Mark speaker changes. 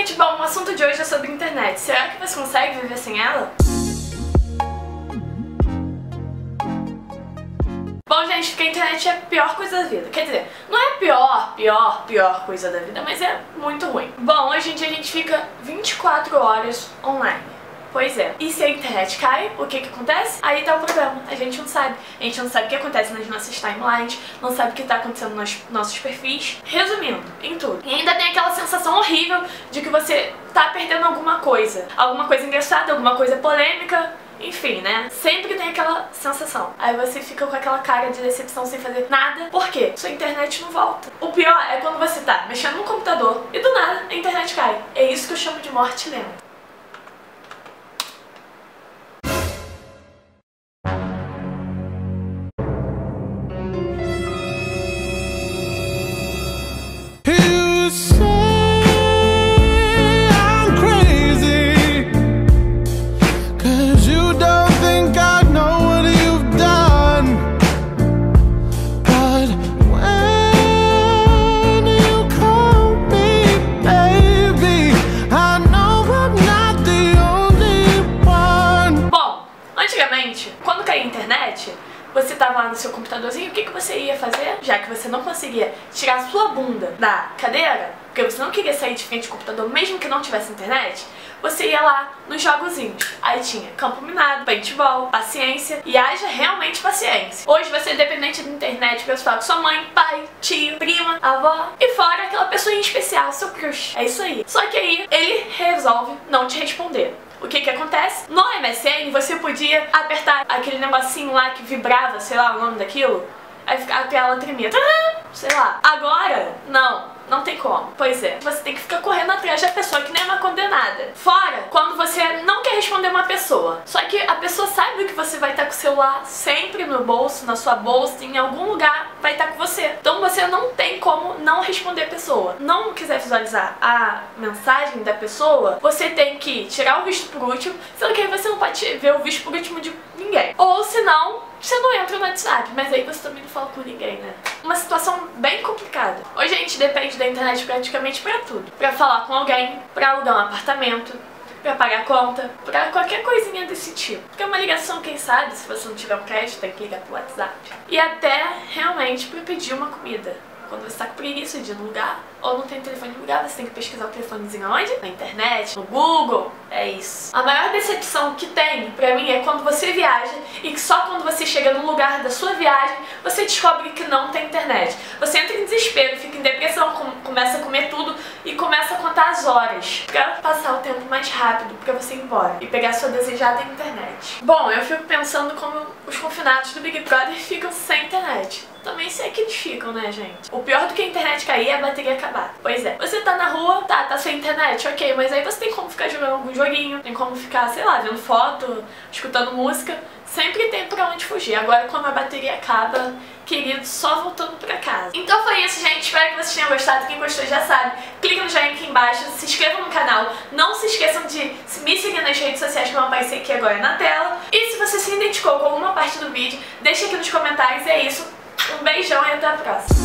Speaker 1: gente, bom, o assunto de hoje é sobre internet. Será que você consegue viver sem ela? Bom, gente, porque a internet é a pior coisa da vida. Quer dizer, não é a pior coisa da vida, mas é muito ruim. Bom, hoje em dia a gente fica 24 horas online. Pois é. E se a internet cai, o que acontece? Aí tá o problema. A gente não sabe. A gente não sabe o que acontece nas nossas timelines, não sabe o que tá acontecendo nos nossos perfis. Resumindo, em tudo. E ainda tem aquela sensação horrível de que você tá perdendo alguma coisa. Alguma coisa engraçada, alguma coisa polêmica. Enfim, né? Sempre tem aquela sensação. Aí você fica com aquela cara de decepção sem fazer nada. Por quê? Sua internet não volta. O pior é quando você tá mexendo no computador e do nada a internet cai. É isso que eu chamo de morte lenta. Quando caía a internet, você tava lá no seu computadorzinho, o que você ia fazer? Já que você não conseguia tirar a sua bunda da cadeira, porque você não queria sair de frente do computador, mesmo que não tivesse internet, você ia lá nos jogozinhos. Aí tinha campo minado, paintball, paciência, e haja realmente paciência. Hoje você é dependente da internet pra você falar com sua mãe, pai, tio, prima, avó, e fora aquela pessoa em especial, seu crush. É isso aí. Só que aí ele resolve não te responder. O que acontece? No MSN você podia apertar aquele negocinho lá que vibrava, sei lá o nome daquilo, aí a tela tremia, sei lá. Agora, não tem como. Pois é, você tem que ficar correndo atrás da pessoa que nem uma condenada. Fora, quando você não quer responder uma pessoa, só que a pessoa sabe que você vai estar com o celular sempre no bolso, na sua bolsa, em algum lugar vai estar com você. Então você não tem como não responder a pessoa. Não quiser visualizar a mensagem da pessoa, você tem que tirar o visto por último, sendo que aí você não pode ver o visto por último de ninguém. Ou senão, você não entra no WhatsApp, mas aí você também não fala com ninguém, né? Uma situação bem complicada. Hoje a gente depende da internet praticamente pra tudo. Pra falar com alguém, pra alugar um apartamento, pra pagar conta, pra qualquer coisinha desse tipo. Porque uma ligação, quem sabe, se você não tiver um crédito, tem que ligar pro WhatsApp. E até, realmente, pra pedir uma comida. Quando você tá com preguiça de ir no lugar, ou não tem telefone no lugar, você tem que pesquisar o telefonezinho onde? Na internet, no Google, é isso. A maior decepção que tem, pra mim, é quando você viaja e que só quando você chega no lugar da sua viagem, você descobre que não tem internet. Você entra em desespero, fica em depressão, começa a comer tudo e começa a contar as horas pra passar o tempo mais rápido, pra você ir embora e pegar a sua desejada internet. Bom, eu fico pensando como os confinados do Big Brother ficam sem internet. Também sei que eles ficam, né, gente? O pior do que a internet cair é a bateria acabar. Pois é. Você tá na rua, tá sem internet, ok, mas aí você tem como ficar jogando algum joguinho, tem como ficar, sei lá, vendo foto, escutando música. Sempre tem pra onde fugir. Agora, quando a bateria acaba, querido, só voltando pra casa. Então foi isso, gente. Espero que vocês tenham gostado. Quem gostou já sabe. Clica no joinha aqui embaixo, se inscrevam no canal. Não se esqueçam de me seguir nas redes sociais que vão aparecer aqui agora na tela. E se você se identificou com alguma parte do vídeo, deixa aqui nos comentários. É isso. Um beijão e até a próxima.